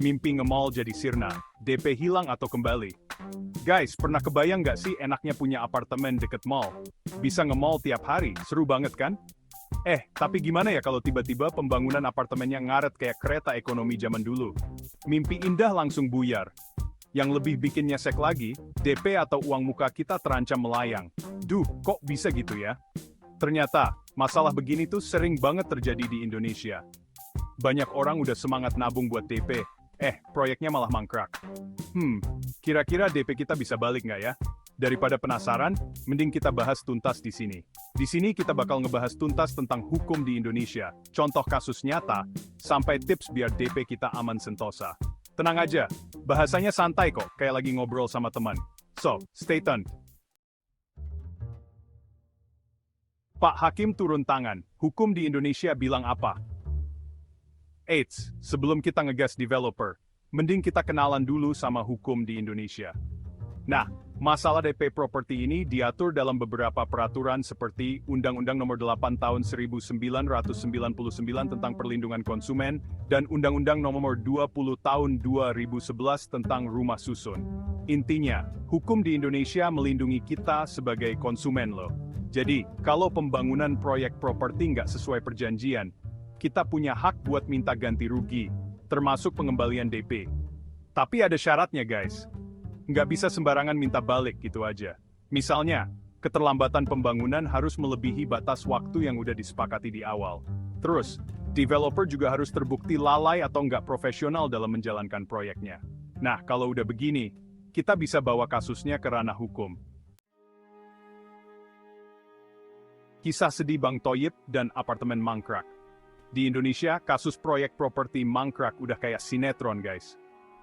Mimpi nge-mall jadi sirna, DP hilang atau kembali. Guys, pernah kebayang nggak sih enaknya punya apartemen deket mall? Bisa nge-mall tiap hari, seru banget kan? Tapi gimana ya kalau tiba-tiba pembangunan apartemennya ngaret kayak kereta ekonomi zaman dulu? Mimpi indah langsung buyar. Yang lebih bikin nyesek lagi, DP atau uang muka kita terancam melayang. Duh, kok bisa gitu ya? Ternyata, masalah begini tuh sering banget terjadi di Indonesia. Banyak orang udah semangat nabung buat DP, proyeknya malah mangkrak. Kira-kira DP kita bisa balik nggak ya? Daripada penasaran, mending kita bahas tuntas di sini. Di sini kita bakal ngebahas tuntas tentang hukum di Indonesia, contoh kasus nyata, sampai tips biar DP kita aman sentosa. Tenang aja, bahasanya santai kok, kayak lagi ngobrol sama teman. So, stay tuned. Pak Hakim turun tangan, hukum di Indonesia bilang apa? Eits, sebelum kita ngegas developer, mending kita kenalan dulu sama hukum di Indonesia. Nah, masalah DP properti ini diatur dalam beberapa peraturan seperti Undang-Undang Nomor 8 Tahun 1999 tentang Perlindungan Konsumen dan Undang-Undang Nomor 20 Tahun 2011 tentang Rumah Susun. Intinya, hukum di Indonesia melindungi kita sebagai konsumen loh. Jadi, kalau pembangunan proyek properti nggak sesuai perjanjian, kita punya hak buat minta ganti rugi, termasuk pengembalian DP. Tapi ada syaratnya guys. Nggak bisa sembarangan minta balik gitu aja. Misalnya, keterlambatan pembangunan harus melebihi batas waktu yang udah disepakati di awal. Terus, developer juga harus terbukti lalai atau nggak profesional dalam menjalankan proyeknya. Nah, kalau udah begini, kita bisa bawa kasusnya ke ranah hukum. Kisah sedih Bang Thoyib dan apartemen mangkrak. Di Indonesia, kasus proyek properti mangkrak udah kayak sinetron guys.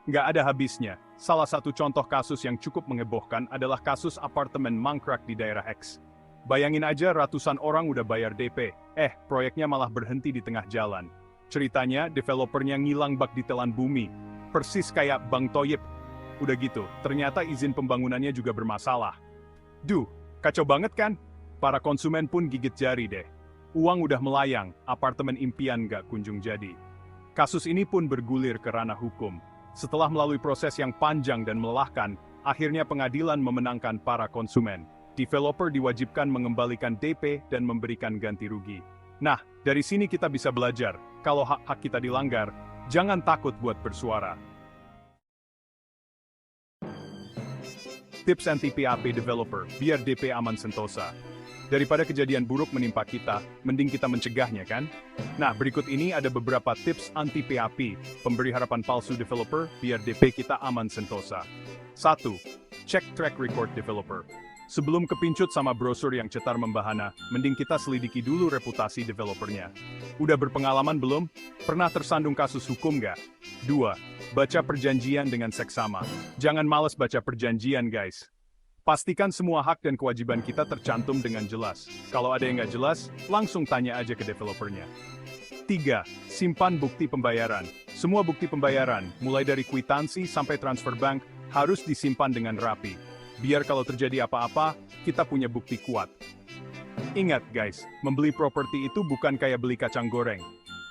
Nggak ada habisnya. Salah satu contoh kasus yang cukup mengebohkan adalah kasus apartemen mangkrak di daerah X. Bayangin aja ratusan orang udah bayar DP, proyeknya malah berhenti di tengah jalan. Ceritanya, developernya ngilang bak di telan bumi. Persis kayak Bang Thoyib. Udah gitu, ternyata izin pembangunannya juga bermasalah. Duh, kacau banget kan? Para konsumen pun gigit jari deh. Uang udah melayang, apartemen impian gak kunjung jadi. Kasus ini pun bergulir ke ranah hukum. Setelah melalui proses yang panjang dan melelahkan, akhirnya pengadilan memenangkan para konsumen. Developer diwajibkan mengembalikan DP dan memberikan ganti rugi. Nah, dari sini kita bisa belajar, kalau hak-hak kita dilanggar, jangan takut buat bersuara. Tips anti-PAP developer, biar DP aman sentosa. Daripada kejadian buruk menimpa kita, mending kita mencegahnya kan? Nah, berikut ini ada beberapa tips anti-PAP, pemberi harapan palsu developer, biar DP kita aman sentosa. 1. Cek track record developer. Sebelum kepincut sama brosur yang cetar membahana, mending kita selidiki dulu reputasi developernya. Udah berpengalaman belum? Pernah tersandung kasus hukum nggak? 2. Baca perjanjian dengan seksama. Jangan malas baca perjanjian guys. Pastikan semua hak dan kewajiban kita tercantum dengan jelas. Kalau ada yang nggak jelas, langsung tanya aja ke developernya. 3. Simpan bukti pembayaran. Semua bukti pembayaran, mulai dari kwitansi sampai transfer bank, harus disimpan dengan rapi. Biar kalau terjadi apa-apa, kita punya bukti kuat. Ingat guys, membeli properti itu bukan kayak beli kacang goreng.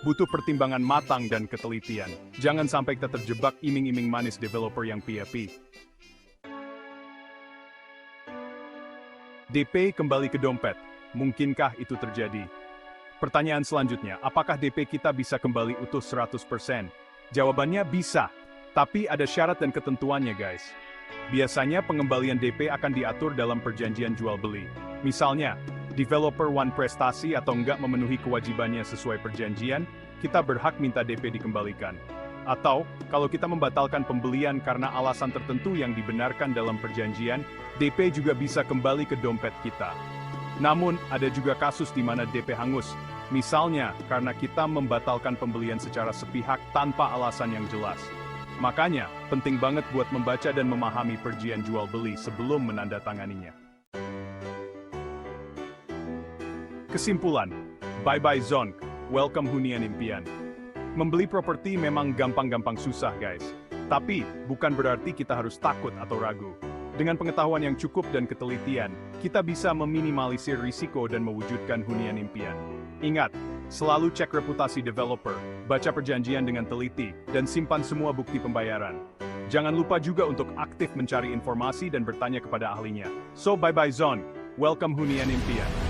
Butuh pertimbangan matang dan ketelitian. Jangan sampai kita terjebak iming-iming manis developer yang PAP. DP kembali ke dompet. Mungkinkah itu terjadi? Pertanyaan selanjutnya, apakah DP kita bisa kembali utuh 100%? Jawabannya bisa, tapi ada syarat dan ketentuannya guys. Biasanya pengembalian DP akan diatur dalam perjanjian jual beli. Misalnya, developer one prestasi atau enggak memenuhi kewajibannya sesuai perjanjian, kita berhak minta DP dikembalikan. Atau, kalau kita membatalkan pembelian karena alasan tertentu yang dibenarkan dalam perjanjian, DP juga bisa kembali ke dompet kita. Namun, ada juga kasus di mana DP hangus. Misalnya, karena kita membatalkan pembelian secara sepihak tanpa alasan yang jelas. Makanya, penting banget buat membaca dan memahami perjanjian jual beli sebelum menandatanganinya. Kesimpulan, bye-bye Zonk, welcome hunian impian. Membeli properti memang gampang-gampang susah guys. Tapi, bukan berarti kita harus takut atau ragu. Dengan pengetahuan yang cukup dan ketelitian, kita bisa meminimalisir risiko dan mewujudkan hunian impian. Ingat, Selalu cek reputasi developer, baca perjanjian dengan teliti, dan simpan semua bukti pembayaran. Jangan lupa juga untuk aktif mencari informasi dan bertanya kepada ahlinya. So bye-bye Zon, welcome hunian impian.